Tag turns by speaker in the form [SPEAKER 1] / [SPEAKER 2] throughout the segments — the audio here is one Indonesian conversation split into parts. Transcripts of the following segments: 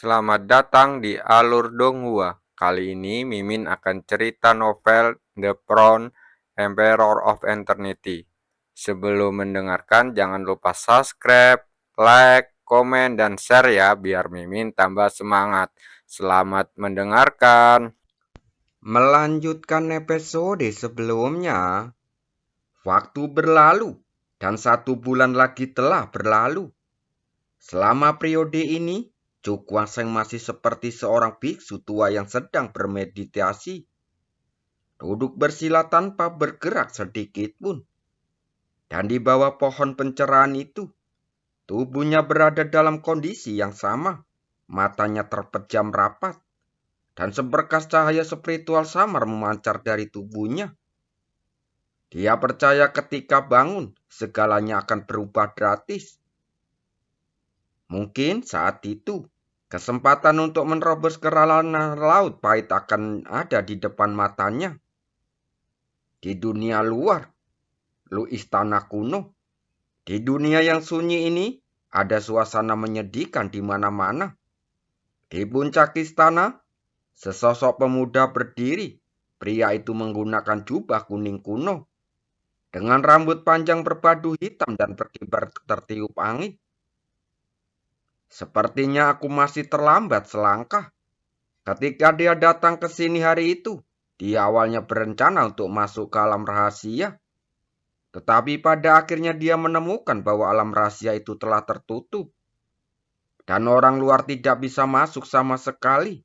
[SPEAKER 1] Selamat datang di Alur Donghua. Kali ini Mimin akan cerita novel The Crown, Emperor of Eternity. Sebelum mendengarkan, jangan lupa subscribe, like, komen, dan share ya, biar Mimin tambah semangat. Selamat mendengarkan.
[SPEAKER 2] Melanjutkan episode sebelumnya, waktu berlalu dan 1 bulan lagi telah berlalu. Selama periode ini, Cukuang Seng masih seperti seorang biksu tua yang sedang bermeditasi. Duduk bersila tanpa bergerak sedikit pun. Dan di bawah pohon pencerahan itu, tubuhnya berada dalam kondisi yang sama. Matanya terpejam rapat, dan seberkas cahaya spiritual samar memancar dari tubuhnya. Dia percaya ketika bangun, segalanya akan berubah drastis. Mungkin saat itu, kesempatan untuk menerobos ke ranah laut pahit akan ada di depan matanya. Di dunia luar, istana kuno. Di dunia yang sunyi ini, ada suasana menyedihkan di mana-mana. Di puncak istana, sesosok pemuda berdiri. Pria itu menggunakan jubah kuning kuno, dengan rambut panjang berpadu hitam dan berkibar tertiup angin. Sepertinya aku masih terlambat selangkah. Ketika dia datang ke sini hari itu, dia awalnya berencana untuk masuk ke alam rahasia. Tetapi pada akhirnya dia menemukan bahwa alam rahasia itu telah tertutup. Dan orang luar tidak bisa masuk sama sekali.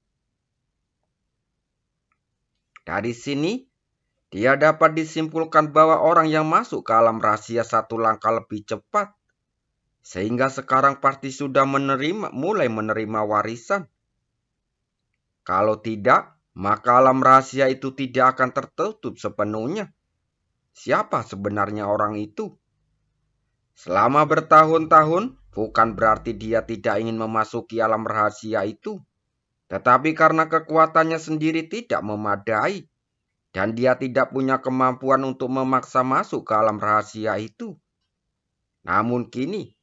[SPEAKER 2] Dari sini, dia dapat disimpulkan bahwa orang yang masuk ke alam rahasia 1 langkah lebih cepat. Sehingga sekarang pasti sudah mulai menerima warisan. Kalau tidak, maka alam rahasia itu tidak akan tertutup sepenuhnya. Siapa sebenarnya orang itu? Selama bertahun-tahun, bukan berarti dia tidak ingin memasuki alam rahasia itu. Tetapi karena kekuatannya sendiri tidak memadai, dan dia tidak punya kemampuan untuk memaksa masuk ke alam rahasia itu. Namun kini,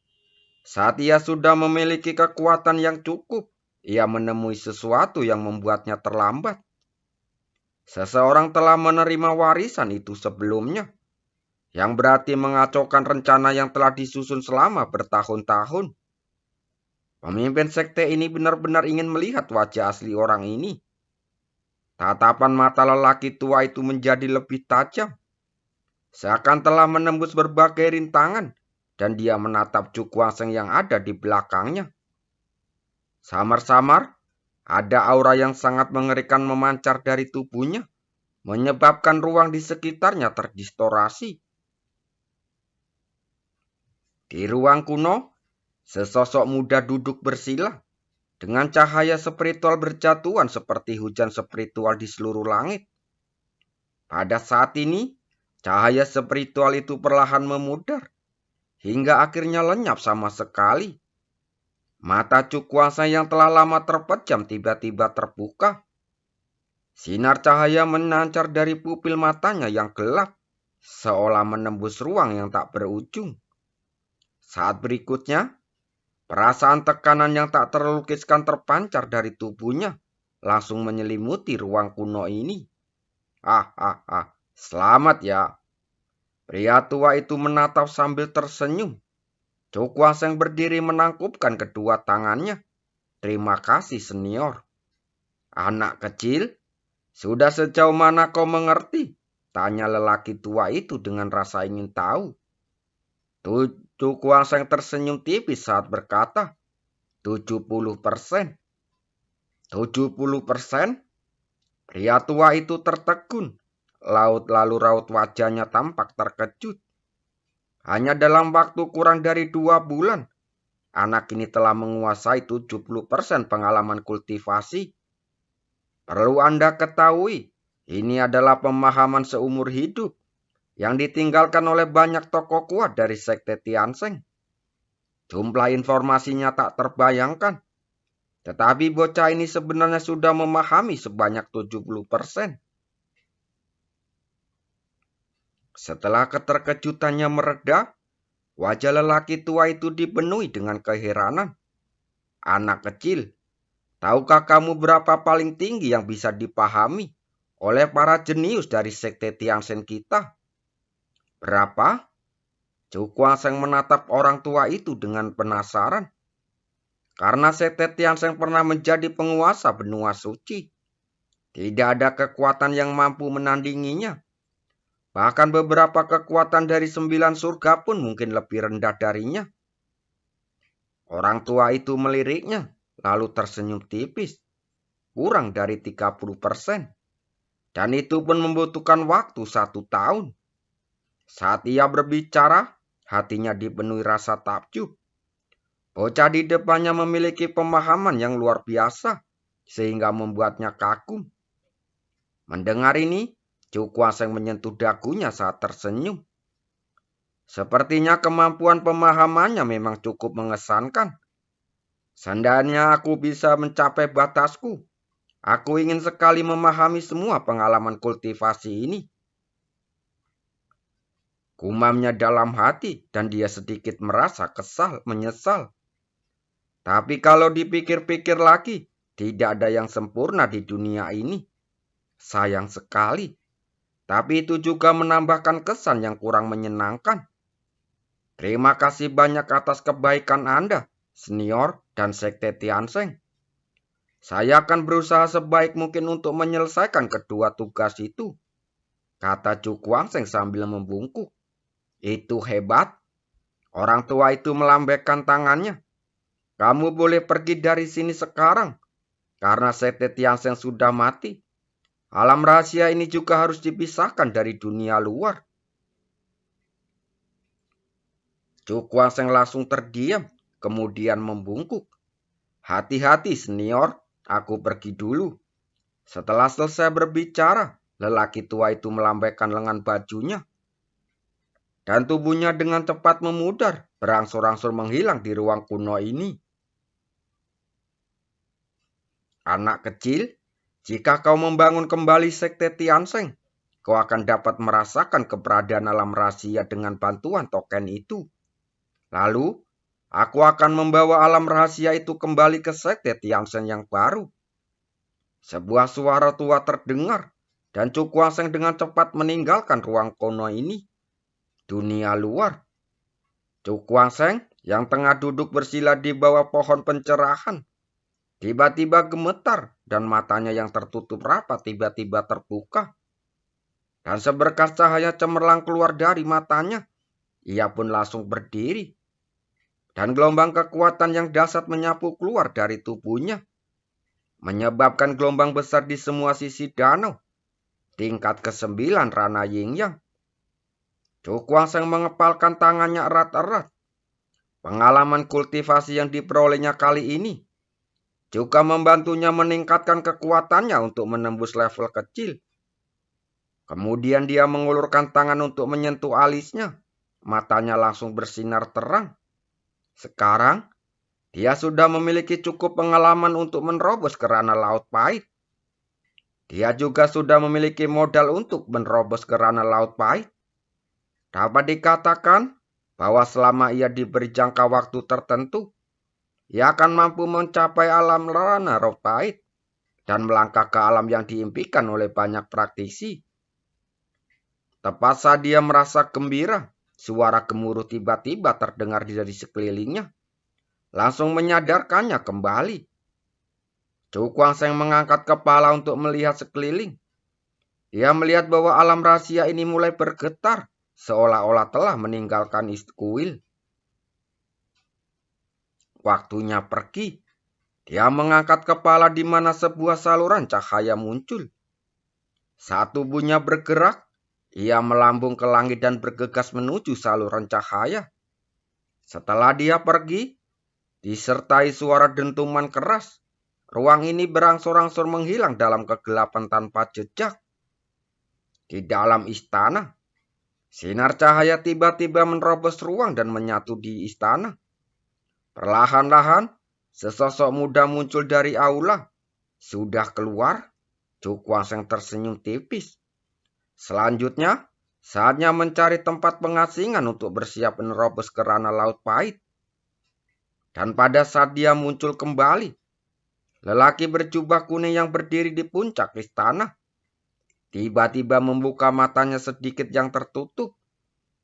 [SPEAKER 2] saat ia sudah memiliki kekuatan yang cukup, ia menemui sesuatu yang membuatnya terlambat. Seseorang telah menerima warisan itu sebelumnya, yang berarti mengacaukan rencana yang telah disusun selama bertahun-tahun. Pemimpin sekte ini benar-benar ingin melihat wajah asli orang ini. Tatapan mata lelaki tua itu menjadi lebih tajam, seakan telah menembus berbagai rintangan, dan dia menatap Cukuang Seng yang ada di belakangnya. Samar-samar, ada aura yang sangat mengerikan memancar dari tubuhnya, menyebabkan ruang di sekitarnya terdistorasi. Di ruang kuno, sesosok muda duduk bersila, dengan cahaya spiritual berjatuhan seperti hujan spiritual di seluruh langit. Pada saat ini, cahaya spiritual itu perlahan memudar, hingga akhirnya lenyap sama sekali. Mata Cukuasa yang telah lama terpejam tiba-tiba terbuka. Sinar cahaya menancar dari pupil matanya yang gelap, seolah menembus ruang yang tak berujung. Saat berikutnya, perasaan tekanan yang tak terlukiskan terpancar dari tubuhnya, langsung menyelimuti ruang kuno ini. Selamat ya. Pria tua itu menatap sambil tersenyum. Cukuang Seng berdiri menangkupkan kedua tangannya. Terima kasih senior. Anak kecil, sudah sejauh mana kau mengerti? Tanya lelaki tua itu dengan rasa ingin tahu. Cukuang Seng tersenyum tipis saat berkata, 70%. 70%? Pria tua itu tertegun. Lalu raut wajahnya tampak terkejut. Hanya dalam waktu kurang dari 2 bulan, anak ini telah menguasai 70% pengalaman kultivasi. Perlu Anda ketahui, ini adalah pemahaman seumur hidup yang ditinggalkan oleh banyak tokoh kuat dari sekte Tiansheng. Jumlah informasinya tak terbayangkan, tetapi bocah ini sebenarnya sudah memahami sebanyak 70%. Setelah keterkejutannya mereda, wajah lelaki tua itu dipenuhi dengan keheranan. Anak kecil, Tahukah kamu berapa paling tinggi yang bisa dipahami oleh para jenius dari sekte Tianzhen kita? Berapa? Chu Kuang-sheng menatap orang tua itu dengan penasaran. Karena sekte Tianzhen pernah menjadi penguasa benua suci. Tidak ada kekuatan yang mampu menandinginya. Bahkan beberapa kekuatan dari 9 surga pun mungkin lebih rendah darinya. Orang tua itu meliriknya, lalu tersenyum tipis. Kurang dari 30%. Dan itu pun membutuhkan waktu 1 tahun. Saat ia berbicara, hatinya dipenuhi rasa takjub. Bocah di depannya memiliki pemahaman yang luar biasa, sehingga membuatnya kagum. Mendengar ini, Chu Kuang-sheng menyentuh dagunya saat tersenyum. Sepertinya kemampuan pemahamannya memang cukup mengesankan. Seandainya aku bisa mencapai batasku, aku ingin sekali memahami semua pengalaman kultivasi ini. Gumamnya dalam hati dan dia sedikit merasa menyesal. Tapi kalau dipikir-pikir lagi, tidak ada yang sempurna di dunia ini. Sayang sekali. Tapi itu juga menambahkan kesan yang kurang menyenangkan. Terima kasih banyak atas kebaikan Anda, senior dan sekte Tianzhen. Saya akan berusaha sebaik mungkin untuk menyelesaikan kedua tugas itu, kata Chu Kuang-sheng sambil membungkuk. Itu hebat. Orang tua itu melambaikan tangannya. Kamu boleh pergi dari sini sekarang, karena sekte Tianzhen sudah mati. Alam rahasia ini juga harus dipisahkan dari dunia luar. Chu Kuang-sheng langsung terdiam, kemudian membungkuk. Hati-hati senior, aku pergi dulu. Setelah selesai berbicara, lelaki tua itu melambaikan lengan bajunya. Dan tubuhnya dengan cepat memudar, berangsur-angsur menghilang di ruang kuno ini. Anak kecil, jika kau membangun kembali sekte Tianzhen, kau akan dapat merasakan keberadaan alam rahasia dengan bantuan token itu. Lalu, aku akan membawa alam rahasia itu kembali ke sekte Tianzhen yang baru. Sebuah suara tua terdengar, dan Chu Kuang-sheng dengan cepat meninggalkan ruang kuno ini. Dunia luar. Chu Kuang-sheng yang tengah duduk bersila di bawah pohon pencerahan, tiba-tiba gemetar dan matanya yang tertutup rapat tiba-tiba terbuka. Dan seberkas cahaya cemerlang keluar dari matanya. Ia pun langsung berdiri. Dan gelombang kekuatan yang dahsyat menyapu keluar dari tubuhnya, menyebabkan gelombang besar di semua sisi danau. Tingkat ke-9 Rana Yin-yang. Chu Kuang-sheng mengepalkan tangannya erat-erat. Pengalaman kultivasi yang diperolehnya kali ini juga membantunya meningkatkan kekuatannya untuk menembus level kecil. Kemudian dia mengulurkan tangan untuk menyentuh alisnya. Matanya langsung bersinar terang. Sekarang, dia sudah memiliki cukup pengalaman untuk menerobos ke ranah Laut Pahit. Dia juga sudah memiliki modal untuk menerobos ke ranah Laut Pahit. Dapat dikatakan bahwa selama ia diberi jangka waktu tertentu, ia akan mampu mencapai alam ranah Laut Pahit dan melangkah ke alam yang diimpikan oleh banyak praktisi. Tepat saat dia merasa gembira, suara gemuruh tiba-tiba terdengar dari sekelilingnya, langsung menyadarkannya kembali. Chu Kuang-sheng mengangkat kepala untuk melihat sekeliling. Dia melihat bahwa alam rahasia ini mulai bergetar, seolah-olah telah meninggalkan kuil. Waktunya pergi. Dia mengangkat kepala di mana sebuah saluran cahaya muncul. Saat tubuhnya bergerak, ia melambung ke langit dan bergegas menuju saluran cahaya. Setelah dia pergi, disertai suara dentuman keras, ruang ini berangsur-angsur menghilang dalam kegelapan tanpa jejak. Di dalam istana, sinar cahaya tiba-tiba menerobos ruang dan menyatu di istana. Perlahan-lahan, sesosok muda muncul dari aula. Sudah keluar, Chu Kuang-sheng tersenyum tipis. Selanjutnya, saatnya mencari tempat pengasingan untuk bersiap menerobos ke ranah Laut Pahit. Dan pada saat dia muncul kembali, Lelaki berjubah kuning yang berdiri di puncak istana tiba-tiba membuka matanya sedikit yang tertutup,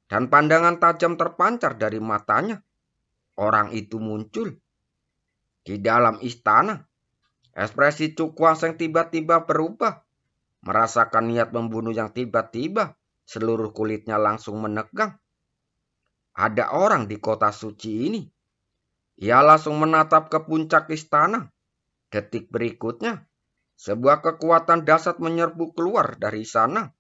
[SPEAKER 2] dan pandangan tajam terpancar dari matanya. Orang itu muncul di dalam istana. Ekspresi Cukwaseng tiba-tiba berubah. Merasakan niat membunuh yang tiba-tiba, seluruh kulitnya langsung menegang. Ada orang di kota suci ini. Ia langsung menatap ke puncak istana. Detik berikutnya, sebuah kekuatan dahsyat menyerbu keluar dari sana.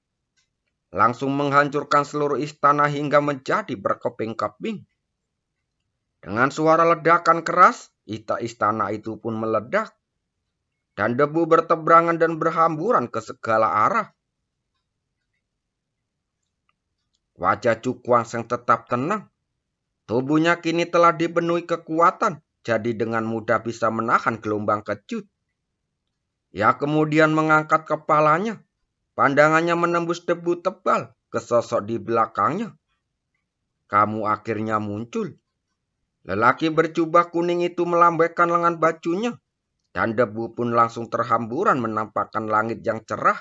[SPEAKER 2] Langsung menghancurkan seluruh istana hingga menjadi berkeping-keping. Dengan suara ledakan keras, istana itu pun meledak. Dan debu bertebarangan dan berhamburan ke segala arah. Wajah Cukwaseng tetap tenang. Tubuhnya kini telah dipenuhi kekuatan, jadi dengan mudah bisa menahan gelombang kejut. Ia kemudian mengangkat kepalanya. Pandangannya menembus debu tebal ke sosok di belakangnya. Kamu akhirnya muncul. Lelaki berjubah kuning itu melambaikan lengan bajunya, dan debu pun langsung terhamburan menampakkan langit yang cerah.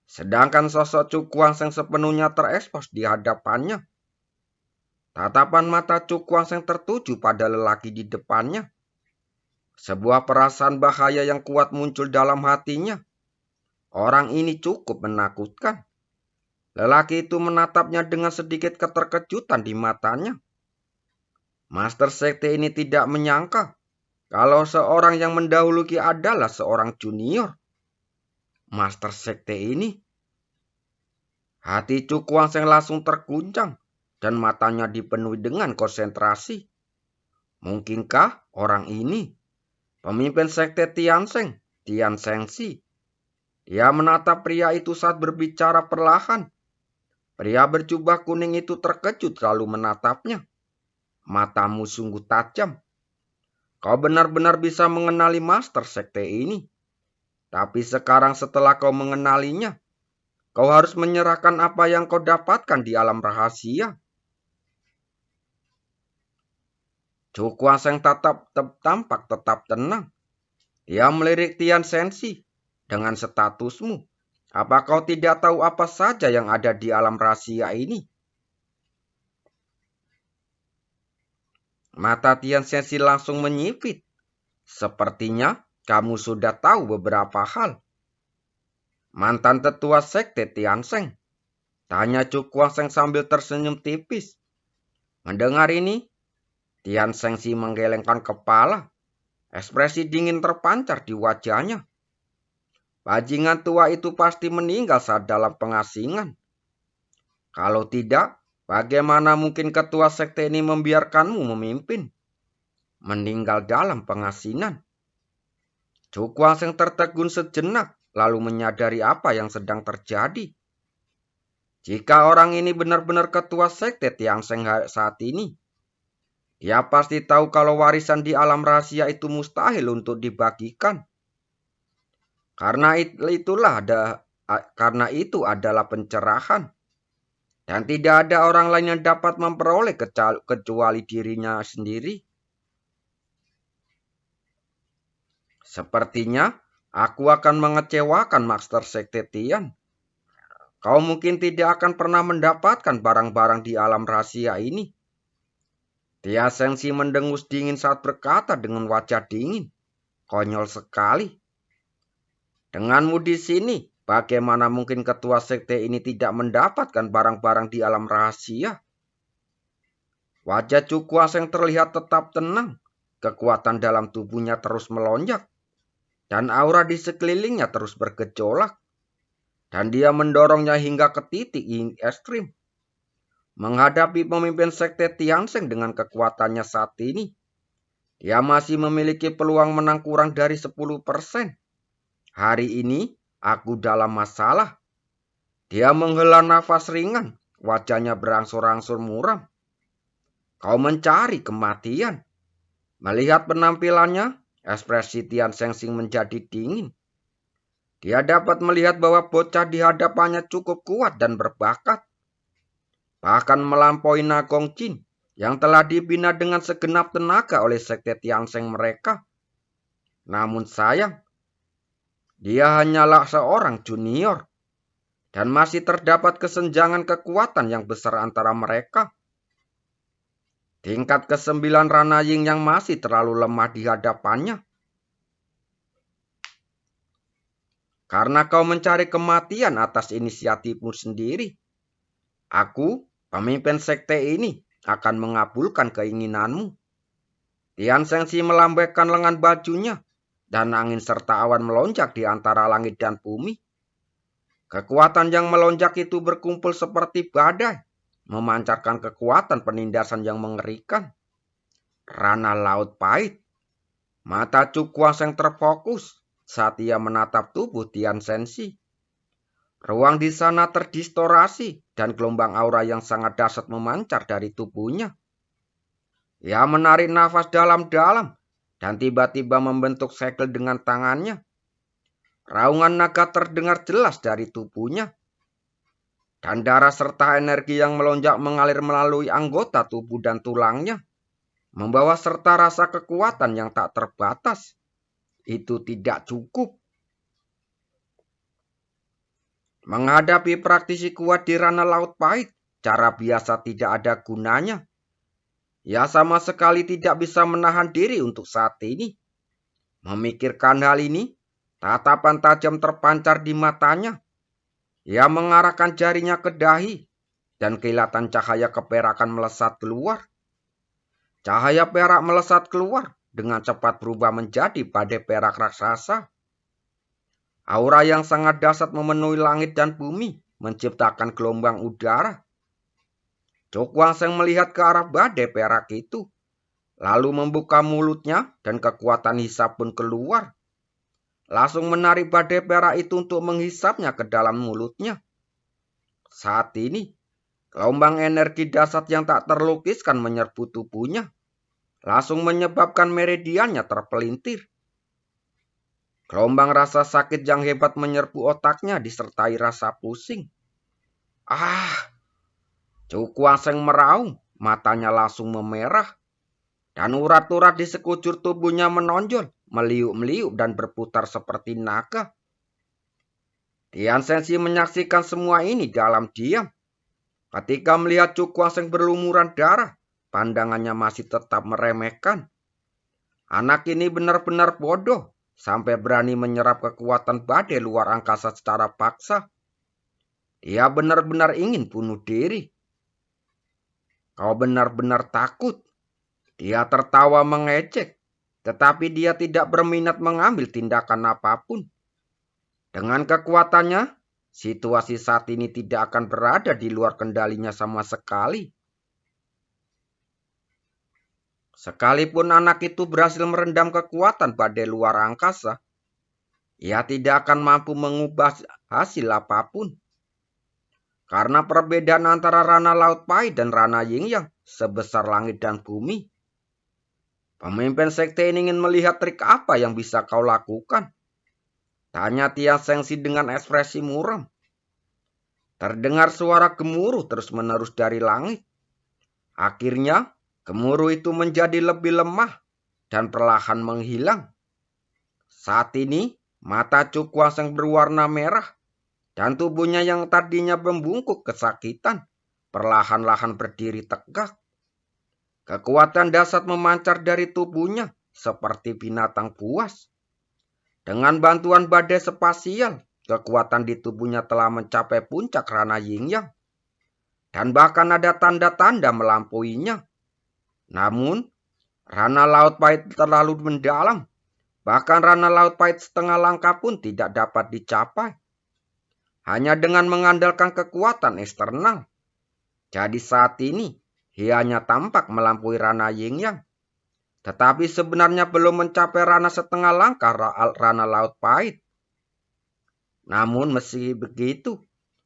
[SPEAKER 2] Sedangkan sosok Cukwaseng sepenuhnya terekspos di hadapannya. Tatapan mata Cukwaseng tertuju pada lelaki di depannya. Sebuah perasaan bahaya yang kuat muncul dalam hatinya. Orang ini cukup menakutkan. Lelaki itu menatapnya dengan sedikit keterkejutan di matanya. Master Sekte ini tidak menyangka kalau seorang yang mendahului adalah seorang junior. Master Sekte ini. Hati Cukwaseng langsung terguncang dan matanya dipenuhi dengan konsentrasi. Mungkinkah orang ini pemimpin Sekte Tiansheng, Tian Shengsi? Dia menatap pria itu saat berbicara perlahan. Pria berjubah kuning itu terkejut lalu menatapnya. Matamu sungguh tajam. Kau benar-benar bisa mengenali Master Sekte ini. Tapi sekarang setelah kau mengenalinya, kau harus menyerahkan apa yang kau dapatkan di alam rahasia. Cukwaseng tampak tetap tenang. Dia melirik Tian Shengsi. Dengan statusmu, apa kau tidak tahu apa saja yang ada di alam rahasia ini? Mata Tian Shengsi langsung menyipit. Sepertinya kamu sudah tahu beberapa hal. Mantan tetua Sekte Tiansheng, tanya Cukwaseng sambil tersenyum tipis. Mendengar ini, Tian Shengsi menggelengkan kepala. Ekspresi dingin terpancar di wajahnya. Bajingan tua itu pasti meninggal saat dalam pengasingan. Kalau tidak, bagaimana mungkin ketua sekte ini membiarkanmu memimpin? Meninggal dalam pengasingan. Cukwaseng tertegun sejenak, lalu menyadari apa yang sedang terjadi. Jika orang ini benar-benar ketua sekte Tiansheng saat ini, dia pasti tahu kalau warisan di alam rahasia itu mustahil untuk dibagikan. Karena itu adalah pencerahan. Dan tidak ada orang lain yang dapat memperoleh kecuali dirinya sendiri. Sepertinya aku akan mengecewakan Master Sekte Tian. Kau mungkin tidak akan pernah mendapatkan barang-barang di alam rahasia ini. Tian Shengsi mendengus dingin saat berkata dengan wajah dingin. Konyol sekali. Denganmu di sini, bagaimana mungkin ketua sekte ini tidak mendapatkan barang-barang di alam rahasia? Wajah Cukwaseng terlihat tetap tenang. Kekuatan dalam tubuhnya terus melonjak. Dan aura di sekelilingnya terus bergejolak. Dan dia mendorongnya hingga ke titik ekstrim. Menghadapi pemimpin sekte Tiansheng dengan kekuatannya saat ini, dia masih memiliki peluang menang kurang dari 10%. Hari ini, aku dalam masalah. Dia menghela nafas ringan, wajahnya berangsur-angsur muram. Kau mencari kematian. Melihat penampilannya, ekspresi Tian Shengsi menjadi dingin. Dia dapat melihat bahwa bocah di hadapannya cukup kuat dan berbakat. Bahkan melampaui Na Gongqin yang telah dibina dengan segenap tenaga oleh sekte Tiansheng mereka. Namun sayang, dia hanyalah seorang junior dan masih terdapat kesenjangan kekuatan yang besar antara mereka. Tingkat ke-9 Ranaying yang masih terlalu lemah di hadapannya. Karena kau mencari kematian atas inisiatifmu sendiri, aku, pemimpin sekte ini, akan mengabulkan keinginanmu. Tian Shengxi melambaikan lengan bajunya, dan angin serta awan melonjak di antara langit dan bumi. Kekuatan yang melonjak itu berkumpul seperti badai, memancarkan kekuatan penindasan yang mengerikan. Rana laut pahit. Mata Chu Kuang terfokus saat ia menatap tubuh Tian Shengxi. Ruang di sana terdistorasi dan gelombang aura yang sangat dahsyat memancar dari tubuhnya. Ia menarik nafas dalam-dalam dan tiba-tiba membentuk segel dengan tangannya. Raungan naga terdengar jelas dari tubuhnya. Dan darah serta energi yang melonjak mengalir melalui anggota tubuh dan tulangnya, membawa serta rasa kekuatan yang tak terbatas. Itu tidak cukup. Menghadapi praktisi kuat di ranah laut pahit, cara biasa tidak ada gunanya. Ia sama sekali tidak bisa menahan diri untuk saat ini. Memikirkan hal ini, tatapan tajam terpancar di matanya. Ia mengarahkan jarinya ke dahi, dan kilatan cahaya keperakan melesat keluar. Cahaya perak melesat keluar, dengan cepat berubah menjadi badai perak raksasa. Aura yang sangat dahsyat memenuhi langit dan bumi, menciptakan gelombang udara. Chu Kuang melihat ke arah badai perak itu, lalu membuka mulutnya dan kekuatan hisap pun keluar. Langsung menarik badai perak itu untuk menghisapnya ke dalam mulutnya. Saat ini, gelombang energi dahsyat yang tak terlukiskan menyerbu tubuhnya, langsung menyebabkan meridiannya terpelintir. Gelombang rasa sakit yang hebat menyerbu otaknya disertai rasa pusing. Chu Kuang meraung, matanya langsung memerah. Dan urat-urat di sekujur tubuhnya menonjol, meliuk-meliuk dan berputar seperti naga. Tian Shengxi menyaksikan semua ini dalam diam. Ketika melihat Chu Kuang berlumuran darah, pandangannya masih tetap meremehkan. Anak ini benar-benar bodoh, sampai berani menyerap kekuatan badai luar angkasa secara paksa. Dia benar-benar ingin bunuh diri. Kau benar-benar takut. Dia tertawa mengejek, tetapi dia tidak berminat mengambil tindakan apapun. Dengan kekuatannya, situasi saat ini tidak akan berada di luar kendalinya sama sekali. Sekalipun anak itu berhasil merendam kekuatan badai luar angkasa, ia tidak akan mampu mengubah hasil apapun. Karena perbedaan antara ranah laut pahit dan ranah yin yang sebesar langit dan bumi. Pemimpin sekte ini ingin melihat trik apa yang bisa kau lakukan. Tanya Tian Shengxi dengan ekspresi muram. Terdengar suara gemuruh terus-menerus dari langit. Akhirnya, gemuruh itu menjadi lebih lemah dan perlahan menghilang. Saat ini, mata Chu Kuang berwarna merah dan tubuhnya yang tadinya membungkuk kesakitan perlahan-lahan berdiri tegak. Kekuatan dahsyat memancar dari tubuhnya seperti binatang buas. Dengan bantuan badai spasial, kekuatan di tubuhnya telah mencapai puncak ranah yin yang. Dan bahkan ada tanda-tanda melampauinya. Namun, ranah laut pahit terlalu mendalam. Bahkan ranah laut pahit setengah langkah pun tidak dapat dicapai. Hanya dengan mengandalkan kekuatan eksternal. Jadi saat ini, ia hanya tampak melampaui ranah yin yang. Tetapi sebenarnya belum mencapai ranah setengah langkah ranah laut pahit. Namun meski begitu,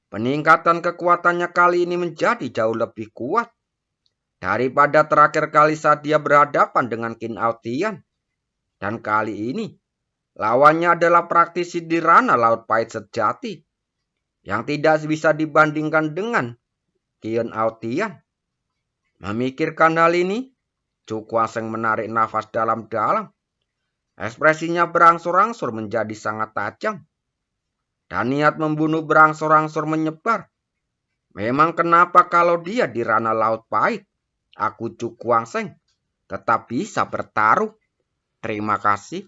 [SPEAKER 2] peningkatan kekuatannya kali ini menjadi jauh lebih kuat daripada terakhir kali saat dia berhadapan dengan Qin Aotian. Dan kali ini, lawannya adalah praktisi di ranah laut pahit sejati yang tidak bisa dibandingkan dengan Qin Aotian. Memikirkan hal ini, Chu Kuang menarik nafas dalam-dalam. Ekspresinya berangsur-angsur menjadi sangat tajam, dan niat membunuh berangsur-angsur menyebar. Memang kenapa kalau dia di ranah laut pahit, aku Cu Kuang Seng tetap bisa bertaruh. Terima kasih.